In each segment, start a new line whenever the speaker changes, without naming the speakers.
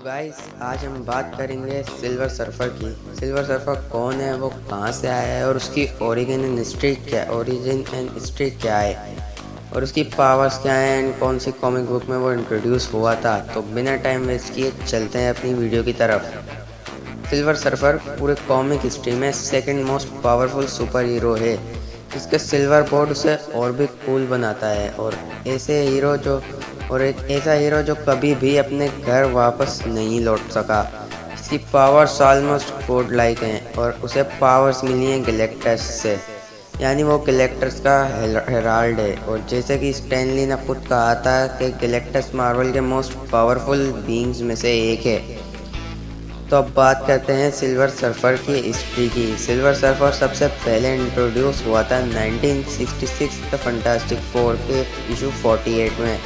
Guys आज हम बात करेंगे सिल्वर सर्फर की। सिल्वर सर्फर कौन है, वो कहाँ से आया है और उसकी ओरिजिन एंड हिस्ट्री क्या है और उसकी पावर्स क्या हैं एंड कौन सी कॉमिक बुक में वो इंट्रोड्यूस हुआ था। तो बिना टाइम वेस्ट किए चलते हैं अपनी वीडियो की तरफ। सिल्वर सर्फर पूरे कॉमिक हिस्ट्री में second most powerful super hero है। इसके सिल्वर बोर्ड उसे और भी कूल बनाता है और एक ऐसा हीरो जो कभी भी अपने घर वापस नहीं लौट सका। इसकी पावर्स ऑलमोस्ट गॉड लाइक हैं और उसे पावर्स मिली हैं गैलेक्टस से, यानी वो गैलेक्टस का हेराल्ड है। और जैसे कि स्टैनली ने खुद कहा था कि गैलेक्टस मार्वल के मोस्ट पावरफुल बीइंग्स में से एक है। तो अब बात करते हैं सिल्वर सर्फर की हिस्ट्री की। सिल्वर सर्फर सबसे पहले इंट्रोड्यूस हुआ था 1966 द फंटास्टिक फोर के इशू 48 में।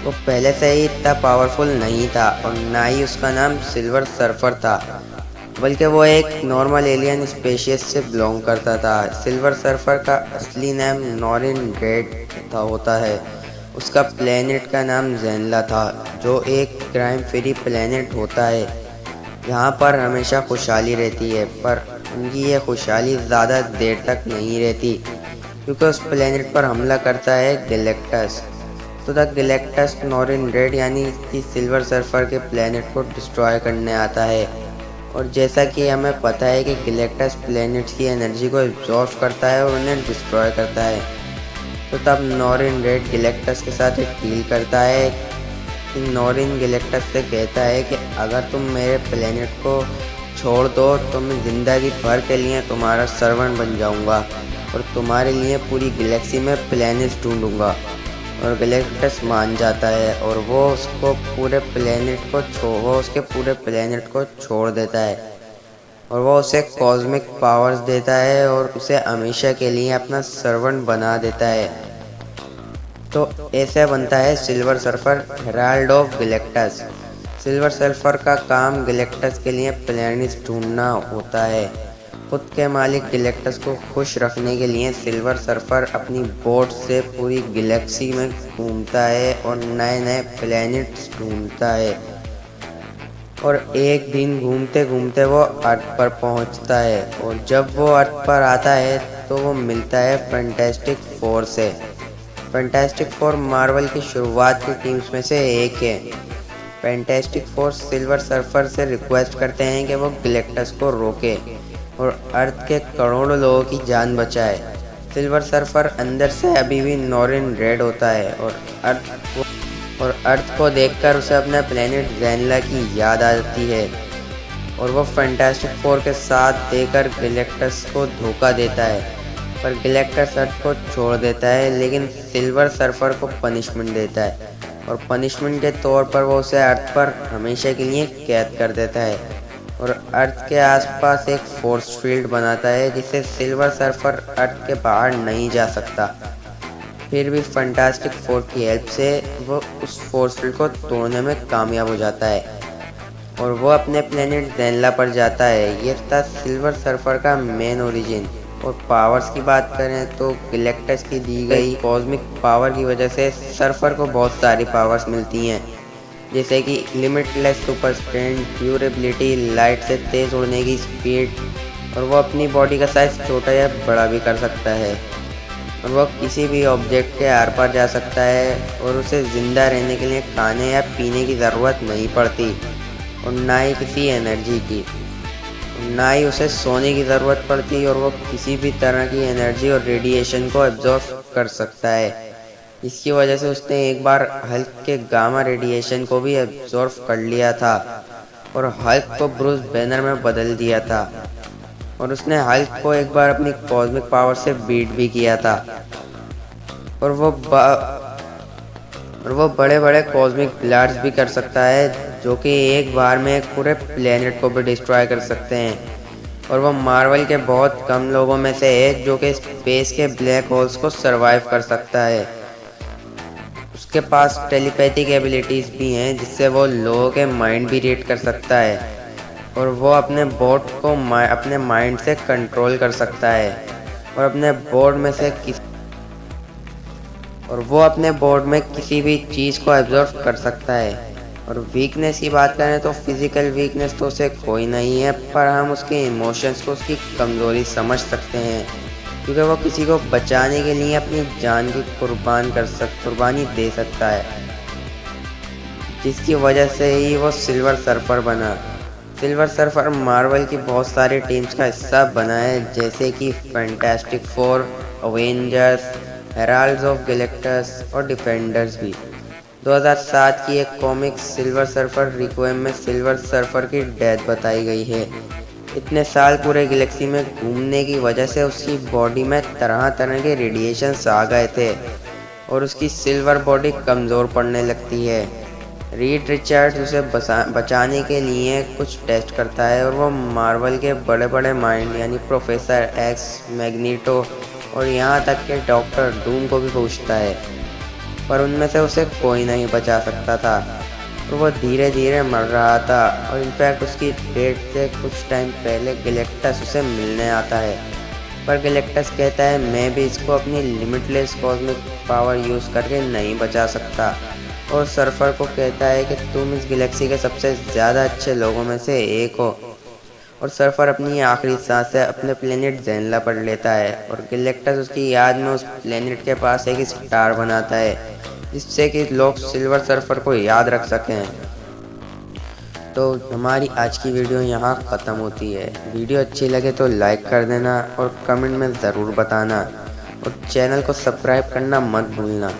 वो पहले से ही इतना पावरफुल नहीं था और ना ही उसका नाम सिल्वर सर्फर था, बल्कि वो एक नॉर्मल एलियन स्पेशीज से बिलोंग करता था। सिल्वर सर्फर का असली नाम नॉरिन रेड होता है। उसका प्लेनेट का नाम ज़ेनला था, जो एक क्राइम फ्री प्लेनेट होता है। यहाँ पर हमेशा खुशहाली रहती है, पर उनकी ये खुशहाली ज़्यादा देर तक नहीं रहती क्योंकि उस प्लेनेट पर हमला करता है गैलेक्टस। तो द गैलेक्टस नॉरिन रेड यानी कि सिल्वर सर्फर के प्लेनेट को डिस्ट्रॉय करने आता है। और जैसा कि हमें पता है कि गैलेक्टस प्लेनेट्स की एनर्जी को एब्जॉर्ब करता है और उन्हें डिस्ट्रॉय करता है। तो तब नॉरिन रेड गैलेक्टस के साथ एक डील करता है। नॉरिन गैलेक्टस से कहता है कि अगर तुम मेरे प्लेनेट को छोड़ दो तो मैं ज़िंदगी भर के लिए तुम्हारा सर्वेंट बन जाऊंगा और तुम्हारे लिए पूरी गैलेक्सी में प्लेनेट्स ढूंढूंगा। और गैलेक्टस मान जाता है और वो उसके पूरे प्लेनेट को छोड़ देता है और वो उसे कॉस्मिक पावर्स देता है और उसे हमेशा के लिए अपना सर्वेंट बना देता है। तो ऐसे बनता है silver surfer, Herald of Galactus. Silver surfer का काम गैलेक्टस के लिए प्लैनेट्स ढूंढना होता है। खुद के मालिक गैलेक्टस को खुश रखने के लिए सिल्वर सर्फर अपनी बोट से पूरी गैलेक्सी में घूमता है और नए नए प्लैनेट्स ढूंढता है। और एक दिन घूमते घूमते वो अर्थ पर पहुंचता है और जब वो अर्थ पर आता है तो वो मिलता है फैंटास्टिक फोर से। फैंटास्टिक फोर मार्वल की शुरुआत की टीम्स में से एक है। फैंटास्टिक फोर सिल्वर सर्फर से रिक्वेस्ट करते हैं कि वो गैलेक्टस को रोके और अर्थ के करोड़ों लोगों की जान बचाए। सिल्वर सर्फर अंदर से अभी भी नॉरिन रेड होता है और अर्थ को देखकर उसे अपने प्लेनेट ज़ेनला की याद आती है और वो फैंटास्टिक फोर के साथ देकर गैलेक्टस को धोखा देता है। पर गैलेक्टस अर्थ को छोड़ देता है, लेकिन सिल्वर सर्फर को पनिशमेंट देता है और पनिशमेंट के तौर पर वो उसे अर्थ पर हमेशा के लिए कैद कर देता है और अर्थ के आसपास एक फोर्स फील्ड बनाता है जिससे सिल्वर सर्फर अर्थ के बाहर नहीं जा सकता। फिर भी फैंटास्टिक फोर की हेल्प से वो उस फोर्स फील्ड को तोड़ने में कामयाब हो जाता है और वो अपने प्लेनेट ज़ेनला पर जाता है। ये था सिल्वर सर्फर का मेन ओरिजिन। और पावर्स की बात करें तो गैलेक्टस की दी गई कॉस्मिक पावर की वजह से सर्फर को बहुत सारी पावर्स मिलती हैं, जैसे कि limitless super strength, durability, light से तेज उड़ने की स्पीड, और वो अपनी बॉडी का साइज छोटा या बड़ा भी कर सकता है और वो किसी भी ऑब्जेक्ट के आर पार जा सकता है और उसे ज़िंदा रहने के लिए खाने या पीने की ज़रूरत नहीं पड़ती और ना ही किसी एनर्जी की, ना ही उसे सोने की ज़रूरत पड़ती और वो किसी भी तरह की एनर्जी और रेडिएशन को एब्जॉर्ब कर सकता है। इसकी वजह से उसने एक बार हल्क के गामा रेडिएशन को भी एब्जॉर्ब कर लिया था और हल्क को ब्रूस बैनर में बदल दिया था और उसने हल्क को एक बार अपनी कॉस्मिक पावर से बीट भी किया था और वो बड़े बड़े कॉस्मिक ब्लास्ट भी कर सकता है जो कि एक बार में एक पूरे प्लेनेट को भी डिस्ट्रॉय कर सकते हैं। और वो मार्वल के बहुत कम लोगों में से है जो कि स्पेस के ब्लैक होल्स को सरवाइव कर सकता है। उसके पास टेलीपैथिक एबिलिटीज़ भी हैं जिससे वो लोगों के माइंड भी रीड कर सकता है और वो अपने बोट को अपने माइंड से कंट्रोल कर सकता है और अपने बोर्ड में किसी भी चीज़ को एब्जॉर्ब कर सकता है। और वीकनेस की बात करें तो फिज़िकल वीकनेस तो उसे कोई नहीं है, पर हम उसके इमोशंस को उसकी कमज़ोरी समझ सकते हैं, क्योंकि वो किसी को बचाने के लिए अपनी जान की कुर्बानी दे सकता है, जिसकी वजह से ही वो सिल्वर सर्फर बना। सिल्वर सर्फर मार्वल की बहुत सारी टीम्स का हिस्सा बना है, जैसे कि fantastic four, Avengers, Heralds of Galactus और डिफेंडर्स भी। 2007 की एक कॉमिक सिल्वर सर्फर रिक्वेम में सिल्वर सर्फर की डेथ बताई गई है। इतने साल पूरे गैलेक्सी में घूमने की वजह से उसकी बॉडी में तरह तरह के रेडिएशंस आ गए थे और उसकी सिल्वर बॉडी कमज़ोर पड़ने लगती है। रीड रिचर्ड्स उसे बचाने के लिए कुछ टेस्ट करता है और वो मार्वल के बड़े बड़े माइंड यानी प्रोफेसर एक्स, मैग्नीटो और यहाँ तक के डॉक्टर डूम को भी पूछता है, पर उनमें से उसे कोई नहीं बचा सकता था और वो धीरे धीरे मर रहा था। और इनफैक्ट उसकी डेथ से कुछ टाइम पहले गैलेक्टस उसे मिलने आता है, पर गैलेक्टस कहता है मैं भी इसको अपनी लिमिटलेस कॉस्मिक पावर यूज़ करके नहीं बचा सकता, और सर्फर को कहता है कि तुम इस गैलेक्सी के सबसे ज़्यादा अच्छे लोगों में से एक हो। और सर्फर अपनी आखिरी सांसें अपने प्लेनेट ज़ेनला पर लेता है और गैलेक्टस उसकी याद में उस प्लेनेट के पास एक स्टार बनाता है, जिससे कि लोग सिल्वर सर्फर को याद रख सकें। तो हमारी आज की वीडियो यहाँ ख़त्म होती है। वीडियो अच्छी लगे तो लाइक कर देना और कमेंट में ज़रूर बताना, और चैनल को सब्सक्राइब करना मत भूलना।